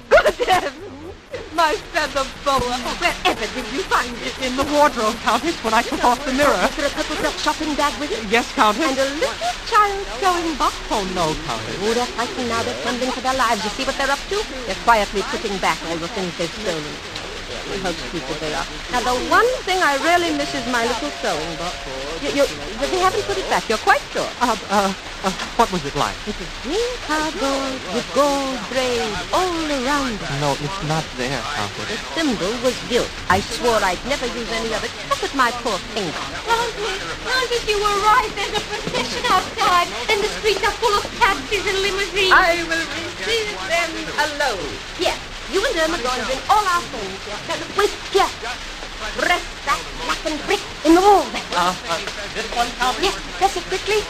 Good heavens! My feather boa. Wherever did you find it? In the wardrobe, Countess, when I took off the mirror. Is there a purple silk shopping bag with it? Yes, Countess. And a little child sewing box? Oh, no, Countess. Oh, they're fighting now. They're trembling for their lives. You see what they're up to? They're quietly putting back all the things they've stolen. How stupid they are. Now, the one thing I really miss is my little sewing box. They haven't put it back. You're quite sure. What was it like? It was green cardboard with gold braid all around it. No, it's not there, Countess. The symbol was gilt. I swore I'd never use any of it. Look at my poor finger. Countess, you were right. There's a procession outside, and the streets are full of taxis and limousines. I will receive them alone. Here, you and Irma go and bring all our things here. Now, wait, here. Press that blackened brick in the wall there. This one, Countess? Yes, press it quickly.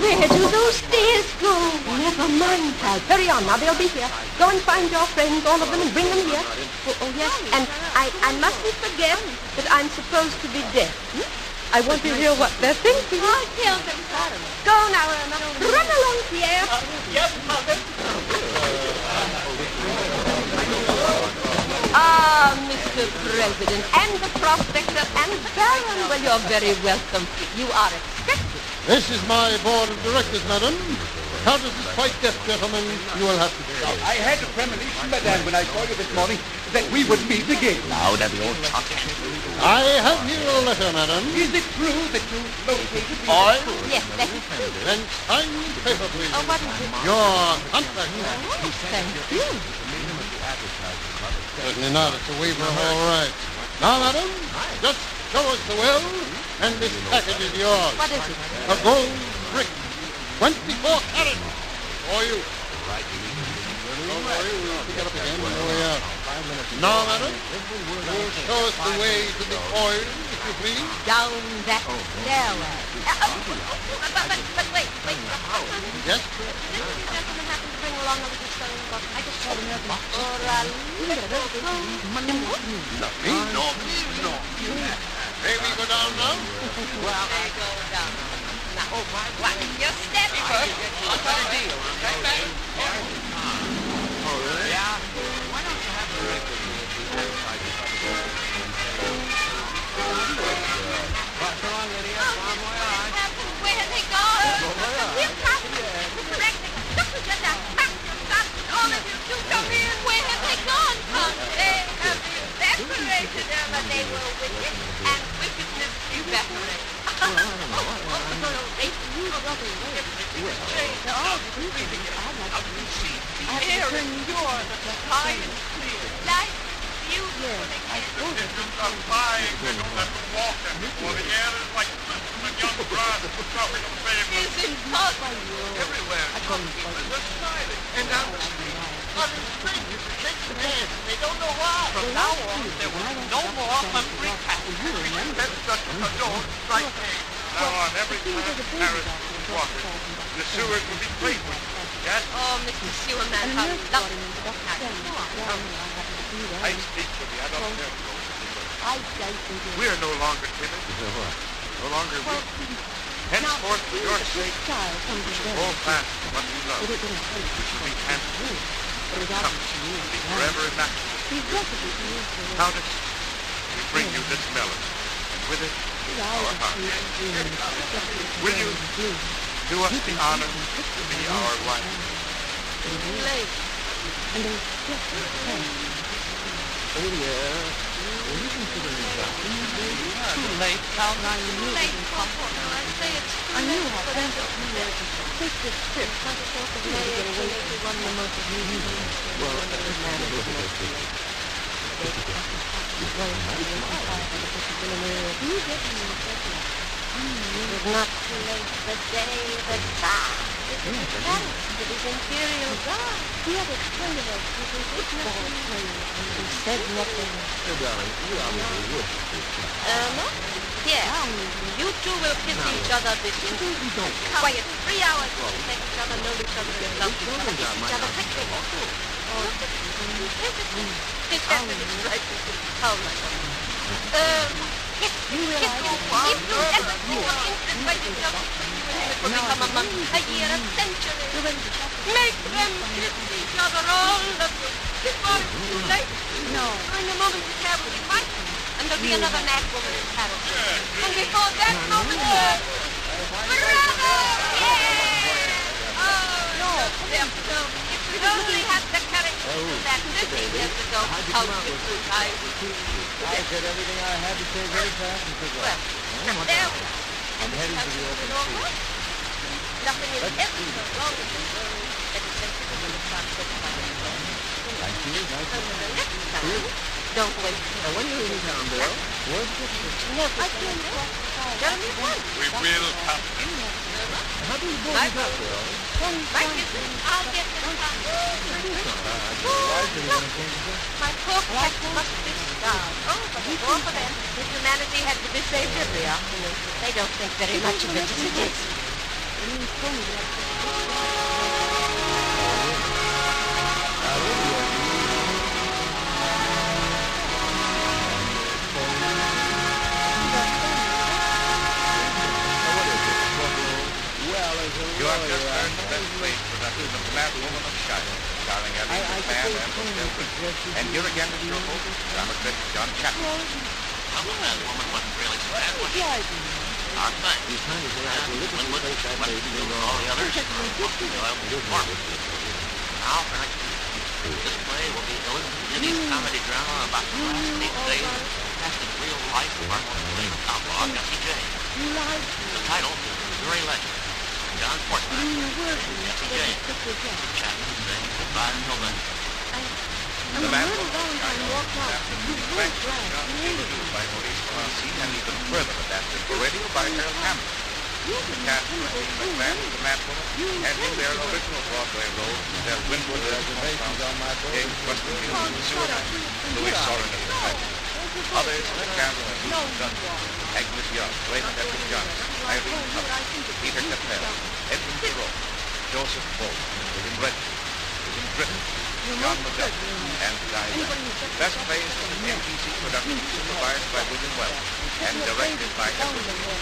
Where do those stairs go? Never mind, pal. Hurry on, now they'll be here. Go and find your friends, all of them, and bring them here. Oh yes, and I mustn't forget that I'm supposed to be deaf. I want to hear what they're thinking. I'll tell them, Karen. Go now, Irma. Run along, Pierre. Yes, Countess. Ah, Mr. President, and the Prospector, and Baron. Well, you're very welcome. You are expected. This is my board of directors, madam. The Countess is quite deaf, gentlemen. You will have to shout. I had a premonition, madame, when I saw you this morning, that we would meet again. Louder, the old chuckle. I have here a letter, madam. Is it true that you located me? Oil? Yes, that is true. Then sign the paper, please. Oh, what is it? Your contract. Oh, thank you. Certainly not. It's a waiver of all rights. Now, madam, just show us the will, and this package is yours. What is it? A gold brick. 24 carats. For you. Don't worry, we'll pick it up again when we're out. Now, madam, you'll show us the way to the oil, if you please. Down that stairway. But wait. Yes? Didn't you gentlemen happen to bring along a little sewing box? I just saw them or a little... No. May we go down now? Well, they go down. Now, what? You're steady first. I'll cut a deal, okay? Yeah. Why don't you have the record? What's wrong, Lydia? Where have they gone? We'll pass them. Correcting. Just as you're done. Stop. All of you two come in. Where have they gone, Countess? They have evaporated, Irma. They were wicked, and wickedness evaporates. Air is pure, high and clear. Light, beautiful again. Well, the air is like a young bride talking to baby. It's impossible. Everywhere, young people are smiling. And down the street, other strangers are shaking hands. They don't know why. From now on, there will be no more hungry cats. That's such a door strike me. Now on, every time Paris is watered, the sewers will be played with. Yes? Oh, Mr. Sewerman, how lovely. I speak for the adult territory. We are no longer timid. No longer weak. Henceforth, for your sake, we shall hold fast to what we love. We shall be handsome. Come, be forever immaculate. Countess, we bring you this melon, and with it, our heart. Will you do us the honor to be our wife? Oh, yeah. Too late, Countess. Too late, Papa. I say it's too late. Take this trip. One of the most It was not too late the day that it is imperial guard. He had explained it. He said nothing. Darling, you obviously wish to. Yes. You two will kiss each other this instant. Quiet. 3 hours. Take each other, know each other, and love each other. Kiss each other quickly. His head is right. How much? Kiss. If you ever think of instant by yourself, it will become a month, a year, a century. Make them kiss each other, all of you. Before it's too late. No. In a moment, the hair will be white, and there'll be another Madwoman in Paris. And before that moment, forever! Yeah! Oh, no. If we only had the courage to do that 50 years ago, how different I would be. I said everything I had to say very fast and quick. Well, there we are. I'm heading to the open space. Nothing is ever so wrong in this world that is sensible when it's not said by the world. Thank you. So the next time, don't wait. Now, when you're in town, Bill, where's the picture? No, I can't walk. Tell me once. We will come. How do you go with that, Bill? Thank you. I'll get the top. My poor cat must be starved. Oh, but before for them, humanity had to be saved every afternoon. They don't think very much of it as it is. You have just heard the best played production of The Madwoman of Chaillot, starring Edwige Feuillère and Prospector. And here again is your host, dramatist John Chapman. Well, the Madwoman wasn't really so bad, was she? Our thing. And with all the others, now, for next week, this play will be Elizabeth comedy drama about the last 8 days of fantastic real life of our most outlaw, Jesse James. The title is Very Legend. John Portman, Jesse James, Chapman saying goodbye until then. The Madwoman of Chaillot is adapted from the French of Jean Giraudoux by Maurice Valency and even further adapted for radio by Harold Cameron. The cast of Judith Magre, The Madwoman, handling their original Broadway roles as Winwood as James Weston Hughes, the Sewer Knight, Louis Jouvet, others like Carol and Susan Duncan, Agnes Young, Raymond Edward Johnson, Irene Hubbard, Peter Capell, Edwin Thoreau, Joseph Bolt, William Redford, William Griffith, John McDuffie, and Diane. Best plays was an NBC production supervised by William Wells and directed by Edward Robert.